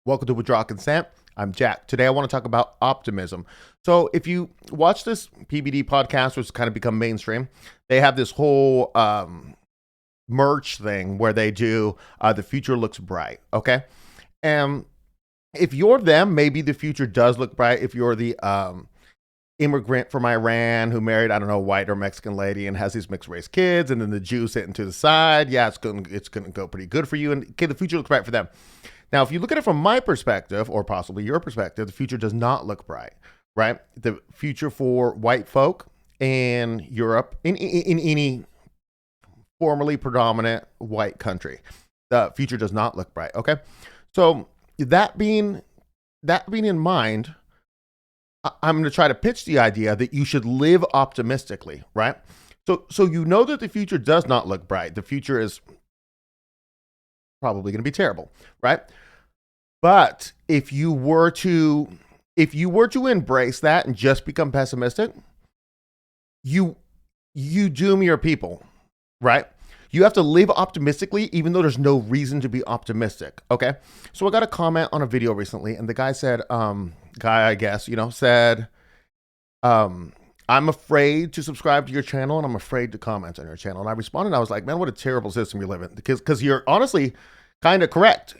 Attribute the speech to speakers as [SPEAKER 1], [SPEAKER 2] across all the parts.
[SPEAKER 1] Welcome to Withdraw Consent. I'm Jack. Today I want to talk about optimism. So if you watch this PBD podcast, which has kind of become mainstream, they have this whole merch thing where they do the future looks bright, okay? And if you're them, maybe the future does look bright. If you're the immigrant from Iran who married, I don't know, white or Mexican lady and has these mixed race kids, and then the Jew sitting to the side, yeah, it's gonna go pretty good for you. And okay, the future looks bright for them. Now, if you look at it from my perspective, or possibly your perspective, the future does not look bright, right? The future for white folk in Europe, in any formerly predominant white country, the future does not look bright. Okay, so that being in mind, I'm going to try to pitch the idea that you should live optimistically, right? So you know that the future does not look bright. The future is probably going to be terrible, right? But if you were to embrace that and just become pessimistic, you doom your people, right? You have to live optimistically, even though there's no reason to be optimistic. Okay. So I got a comment on a video recently, and the guy said, said, I'm afraid to subscribe to your channel and I'm afraid to comment on your channel. And I responded, I was like, man, what a terrible system you live in. Because you're honestly kind of correct,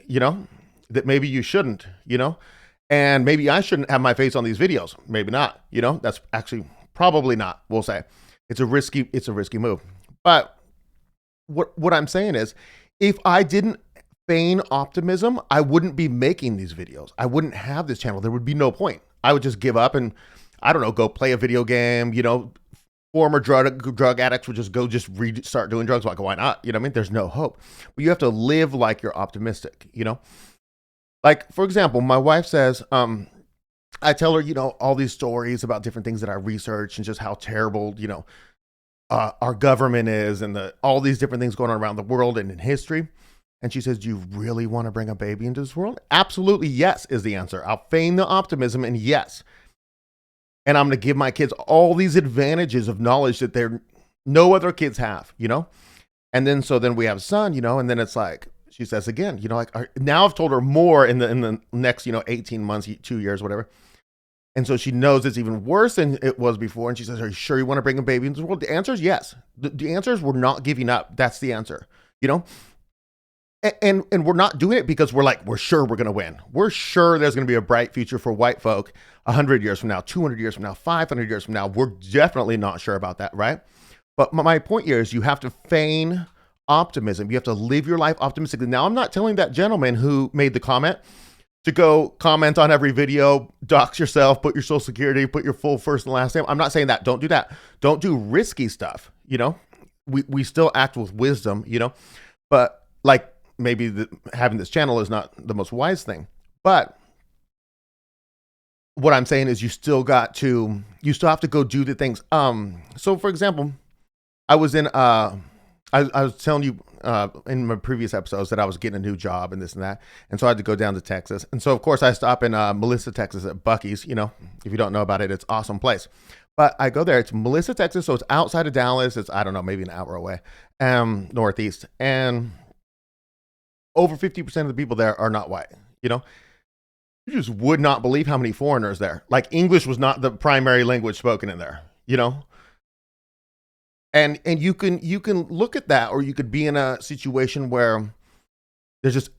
[SPEAKER 1] that maybe you shouldn't, and maybe I shouldn't have my face on these videos. Maybe not, that's actually probably not, we'll say. It's a risky move. But what I'm saying is, if I didn't feign optimism, I wouldn't be making these videos. I wouldn't have this channel. There would be no point. I would just give up and, I don't know, go play a video game. Former drug addicts would just go start doing drugs. Like, why not? You know what I mean? There's no hope. But you have to live like you're optimistic, Like, for example, my wife says, I tell her, all these stories about different things that I research and just how terrible, our government is, and all these different things going on around the world and in history. And she says, do you really want to bring a baby into this world? Absolutely yes is the answer. I'll feign the optimism and yes. And I'm going to give my kids all these advantages of knowledge that no other kids have, And then we have a son, and then it's like, she says again, now I've told her more in the next, 18 months, 2 years, whatever. And so she knows it's even worse than it was before. And she says, are you sure you want to bring a baby into the world? The answer is yes. The answer is we're not giving up. That's the answer, And we're not doing it because we're sure we're going to win. We're sure there's going to be a bright future for white folk 100 years from now, 200 years from now, 500 years from now. We're definitely not sure about that, right? But my point here is you have to feign optimism. You have to live your life optimistically. Now, I'm not telling that gentleman who made the comment to go comment on every video, dox yourself, put your social security, put your full first and last name. I'm not saying that. Don't do that. Don't do risky stuff. We still act with wisdom, but like maybe having this channel is not the most wise thing. But what I'm saying is you still have to go do the things. So for example, I was telling you in my previous episodes that I was getting a new job and this and that. And so I had to go down to Texas. And so, of course, I stop in Melissa, Texas at Buc-ee's. If you don't know about it, it's an awesome place. But I go there. It's Melissa, Texas. So it's outside of Dallas. It's, I don't know, maybe an hour away, northeast. And over 50% of the people there are not white. You just would not believe how many foreigners there. Like, English was not the primary language spoken in there, And you can look at that, or you could be in a situation where there's just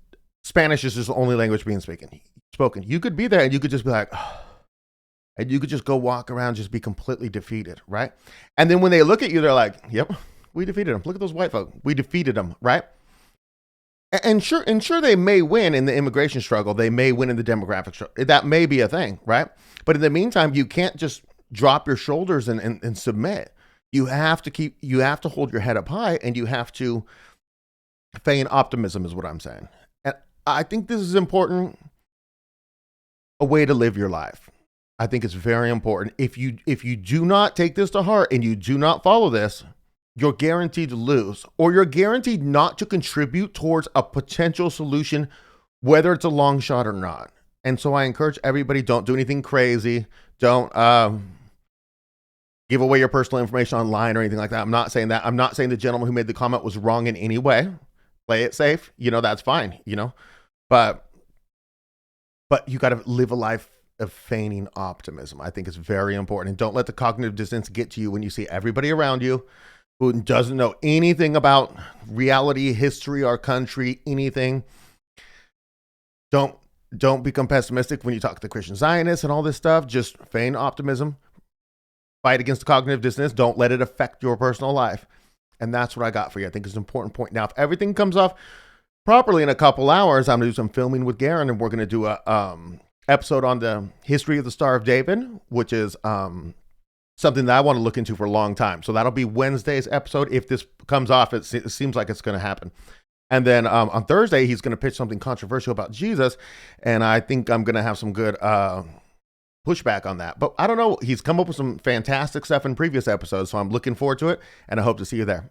[SPEAKER 1] Spanish is just the only language being spoken. You could be there and you could just be like, oh, and you could just go walk around, just be completely defeated, right? And then when they look at you, they're like, yep, we defeated them. Look at those white folk. We defeated them, right? And sure they may win in the immigration struggle. They may win in the demographic struggle. That may be a thing, right? But in the meantime, you can't just drop your shoulders and submit. You have to hold your head up high, and you have to feign optimism is what I'm saying. And I think this is important, a way to live your life. I think it's very important. If you do not take this to heart and you do not follow this, you're guaranteed to lose, or you're guaranteed not to contribute towards a potential solution, whether it's a long shot or not. And so I encourage everybody, don't do anything crazy. Don't give away your personal information online or anything like that. I'm not saying that. I'm not saying the gentleman who made the comment was wrong in any way. Play it safe. That's fine, But But you got to live a life of feigning optimism. I think it's very important. And don't let the cognitive dissonance get to you when you see everybody around you who doesn't know anything about reality, history, our country, anything. Don't become pessimistic when you talk to the Christian Zionists and all this stuff. Just feign optimism. Fight against the cognitive dissonance. Don't let it affect your personal life. And that's what I got for you. I think it's an important point. Now, if everything comes off properly in a couple hours, I'm going to do some filming with Garen, and we're going to do a episode on the history of the Star of David, which is something that I want to look into for a long time. So that'll be Wednesday's episode. If this comes off, it seems like it's going to happen. And then on Thursday, he's going to pitch something controversial about Jesus, and I think I'm going to have some good pushback on that. But I don't know. He's come up with some fantastic stuff in previous episodes, so I'm looking forward to it, and I hope to see you there.